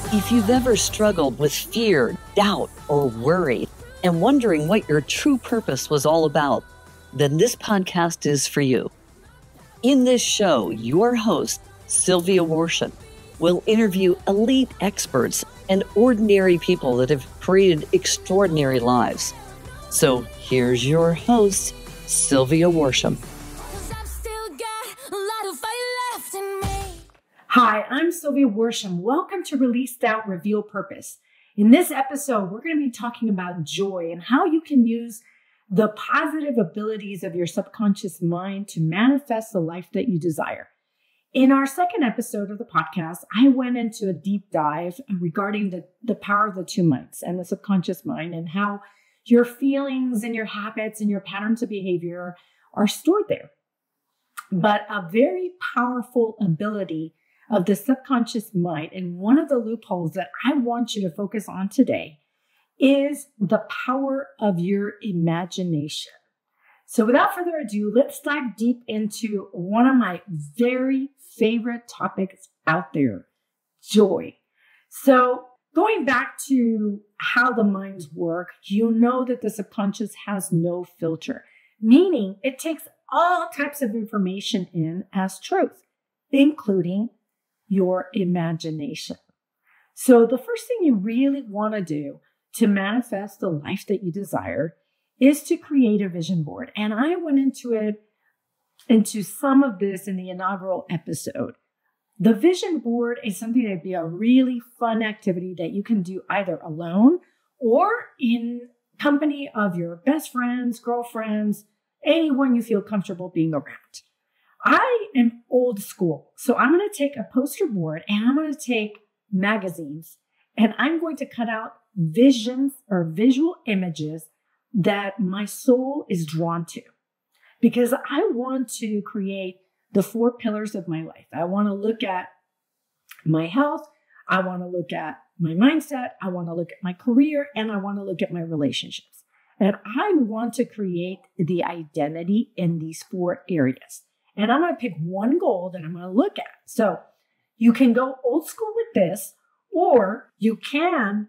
If you've ever struggled with fear, doubt, or worry, and wondering what your true purpose was all about, then this podcast is for you. In this show, your host, Sylvia Worsham, will interview elite experts and ordinary people that have created extraordinary lives. So here's your host, Sylvia Worsham. Hi, I'm Sylvia Worsham. Welcome to Release Doubt, Reveal Purpose. In this episode, we're going to be talking about joy and how you can use the positive abilities of your subconscious mind to manifest the life that you desire. In our second episode of the podcast, I went into a deep dive regarding the power of the two minds and the subconscious mind and how your feelings and your habits and your patterns of behavior are stored there. But a very powerful ability of the subconscious mind, and one of the loopholes that I want you to focus on today is the power of your imagination. So without further ado, let's dive deep into one of my very favorite topics out there, joy. So going back to how the minds work, you know that the subconscious has no filter, meaning it takes all types of information in as truth, including your imagination. So the first thing you really want to do to manifest the life that you desire is to create a vision board. And I went into some of this in the inaugural episode. The vision board is something that'd be a really fun activity that you can do either alone or in company of your best friends, girlfriends, anyone you feel comfortable being around. I am old school, so I'm going to take a poster board and I'm going to take magazines and I'm going to cut out visions or visual images that my soul is drawn to, because I want to create the four pillars of my life. I want to look at my health. I want to look at my mindset. I want to look at my career, and I want to look at my relationships. And I want to create the identity in these four areas. And I'm going to pick one goal that I'm going to look at. So you can go old school with this, or you can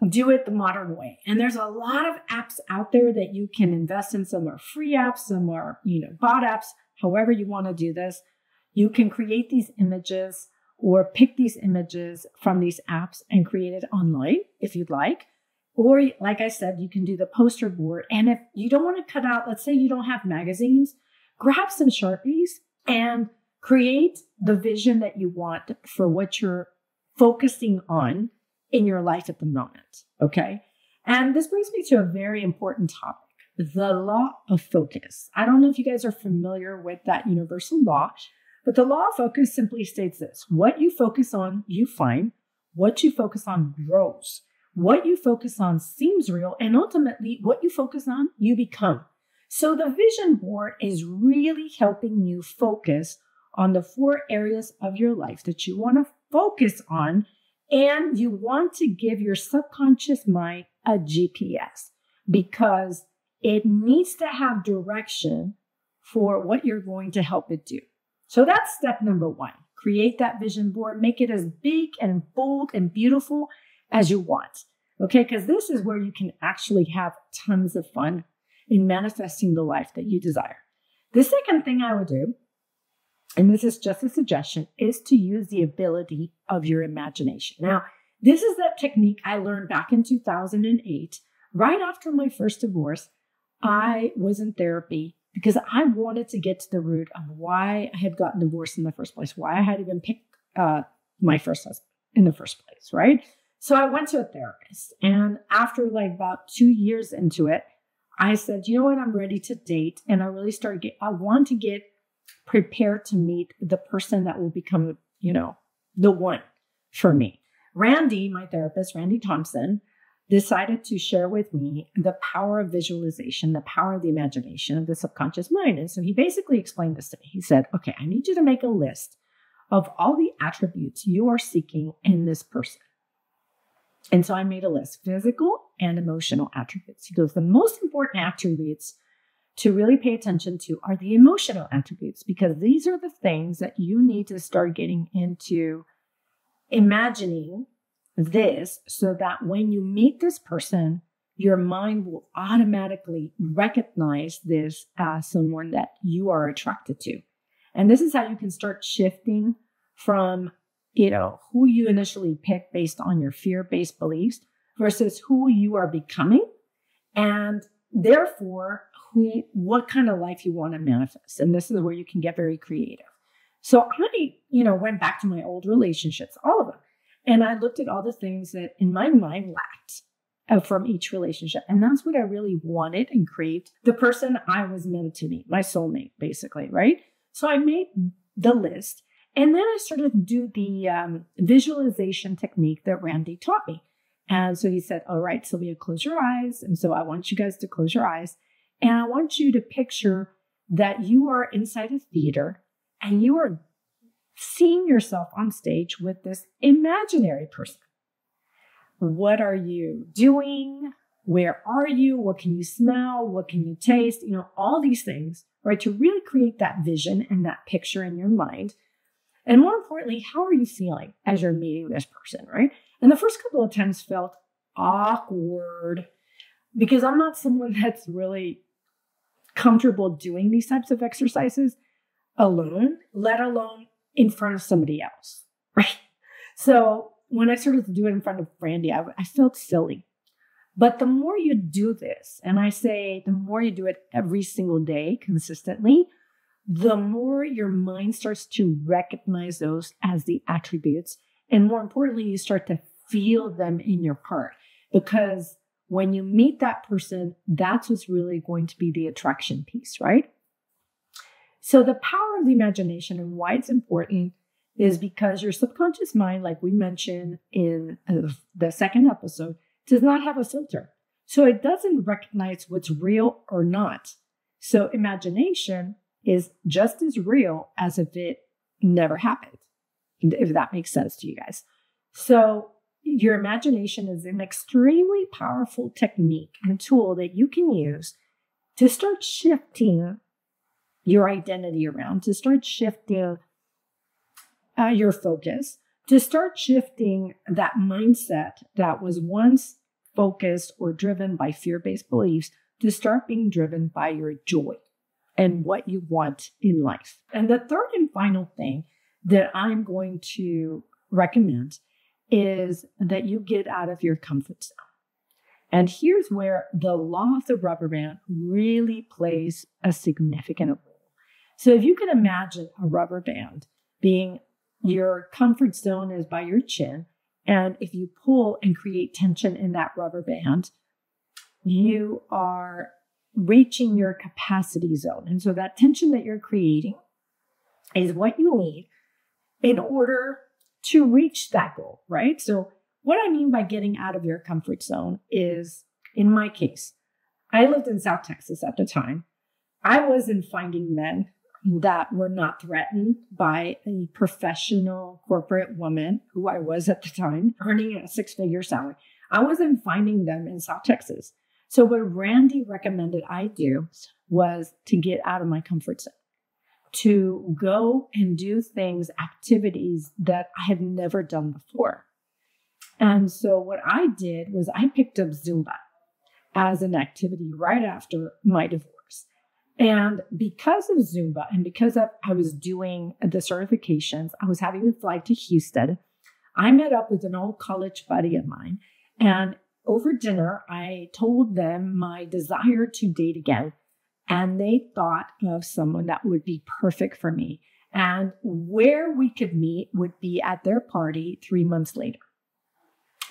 do it the modern way. And there's a lot of apps out there that you can invest in. Some are free apps, some are, bot apps. However you want to do this, you can create these images or pick these images from these apps and create it online if you'd like. Or like I said, you can do the poster board. And if you don't want to cut out, let's say you don't have magazines, grab some Sharpies and create the vision that you want for what you're focusing on in your life at the moment. Okay. And this brings me to a very important topic, the law of focus. I don't know if you guys are familiar with that universal law, but the law of focus simply states this: what you focus on, you find. What you focus on grows. What you focus on seems real. And ultimately, what you focus on, you become. So the vision board is really helping you focus on the four areas of your life that you want to focus on. And you want to give your subconscious mind a GPS, because it needs to have direction for what you're going to help it do. So that's step number one. Create that vision board. Make it as big and bold and beautiful as you want. Okay, because this is where you can actually have tons of fun in manifesting the life that you desire. The second thing I would do, and this is just a suggestion, is to use the ability of your imagination. Now, this is that technique I learned back in 2008. Right after my first divorce, I was in therapy because I wanted to get to the root of why I had gotten divorced in the first place, why I had even picked my first husband in the first place, right? So I went to a therapist, and after about 2 years into it, I said, you know what, I'm ready to date. And I really I want to get prepared to meet the person that will become, the one for me. Randy, my therapist, Randy Thompson, decided to share with me the power of visualization, the power of the imagination of the subconscious mind. And so he basically explained this to me. He said, okay, I need you to make a list of all the attributes you are seeking in this person. And so I made a list, physical and emotional attributes. He goes, the most important attributes to really pay attention to are the emotional attributes, because these are the things that you need to start getting into imagining this so that when you meet this person, your mind will automatically recognize this as someone that you are attracted to. And this is how you can start shifting from, who you initially pick based on your fear-based beliefs versus who you are becoming, and therefore what kind of life you want to manifest. And this is where you can get very creative. So I, went back to my old relationships, all of them, and I looked at all the things that in my mind lacked from each relationship. And that's what I really wanted and craved. The person I was meant to meet, my soulmate, basically, right? So I made the list, and then I started to do the visualization technique that Randy taught me. And so he said, all right, Sylvia, close your eyes. And so I want you guys to close your eyes. And I want you to picture that you are inside a theater and you are seeing yourself on stage with this imaginary person. What are you doing? Where are you? What can you smell? What can you taste? All these things, right? To really create that vision and that picture in your mind. And more importantly, how are you feeling as you're meeting this person, right? And the first couple of times felt awkward because I'm not someone that's really comfortable doing these types of exercises alone, let alone in front of somebody else, right? So when I started to do it in front of Randy, I felt silly. But the more you do this, and I say the more you do it every single day consistently, the more your mind starts to recognize those as the attributes. And more importantly, you start to feel them in your heart. Because when you meet that person, that's what's really going to be the attraction piece, right? So the power of the imagination and why it's important is because your subconscious mind, like we mentioned in the second episode, does not have a filter. So it doesn't recognize what's real or not. So imagination is just as real as if it never happened, if that makes sense to you guys. So your imagination is an extremely powerful technique and tool that you can use to start shifting your identity around, to start shifting your focus, to start shifting that mindset that was once focused or driven by fear-based beliefs to start being driven by your joy and what you want in life. And the third and final thing that I'm going to recommend is that you get out of your comfort zone. And here's where the law of the rubber band really plays a significant role. So if you can imagine a rubber band being your comfort zone is by your chin, and if you pull and create tension in that rubber band, you are reaching your capacity zone. And so that tension that you're creating is what you need in order to reach that goal, right? So what I mean by getting out of your comfort zone is, in my case, I lived in South Texas at the time. I wasn't finding men that were not threatened by a professional corporate woman who I was at the time, earning a six-figure salary. I wasn't finding them in South Texas. So what Randy recommended I do was to get out of my comfort zone, to go and do things, activities that I had never done before. And so what I did was I picked up Zumba as an activity right after my divorce. And because of Zumba and because I was doing the certifications, I was having to fly to Houston. I met up with an old college buddy of mine. And over dinner, I told them my desire to date again. And they thought of someone that would be perfect for me. And where we could meet would be at their party 3 months later.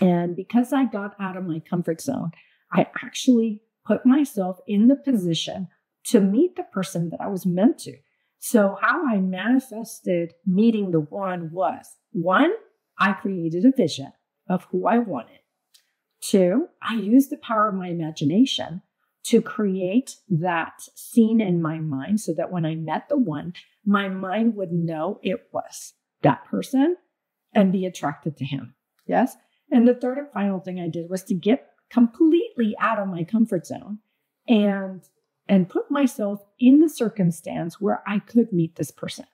And because I got out of my comfort zone, I actually put myself in the position to meet the person that I was meant to. So how I manifested meeting the one was, 1, I created a vision of who I wanted. 2, I used the power of my imagination to create that scene in my mind so that when I met the one, my mind would know it was that person and be attracted to him. Yes. And the third and final thing I did was to get completely out of my comfort zone and put myself in the circumstance where I could meet this person.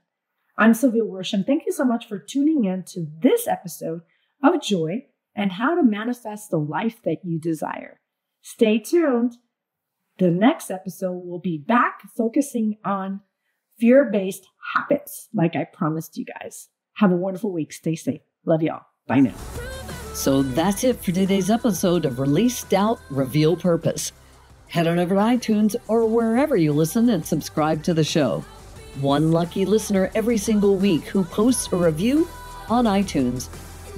I'm Sylvia Worsham. Thank you so much for tuning in to this episode of Joy. and how to manifest the life that you desire. Stay tuned. The next episode will be back focusing on fear-based habits, like I promised you guys. Have a wonderful week. Stay safe. Love y'all. Bye now. So that's it for today's episode of Release Doubt, Reveal Purpose. Head on over to iTunes or wherever you listen and subscribe to the show. One lucky listener every single week who posts a review on iTunes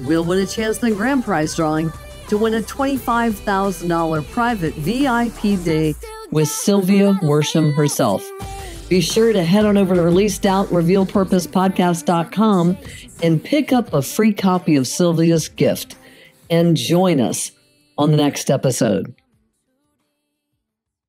will win a chance in the grand prize drawing to win a $25,000 private VIP day with Sylvia Worsham herself. Be sure to head on over to ReleaseDoubtRevealPurposePodcast.com and pick up a free copy of Sylvia's gift and join us on the next episode.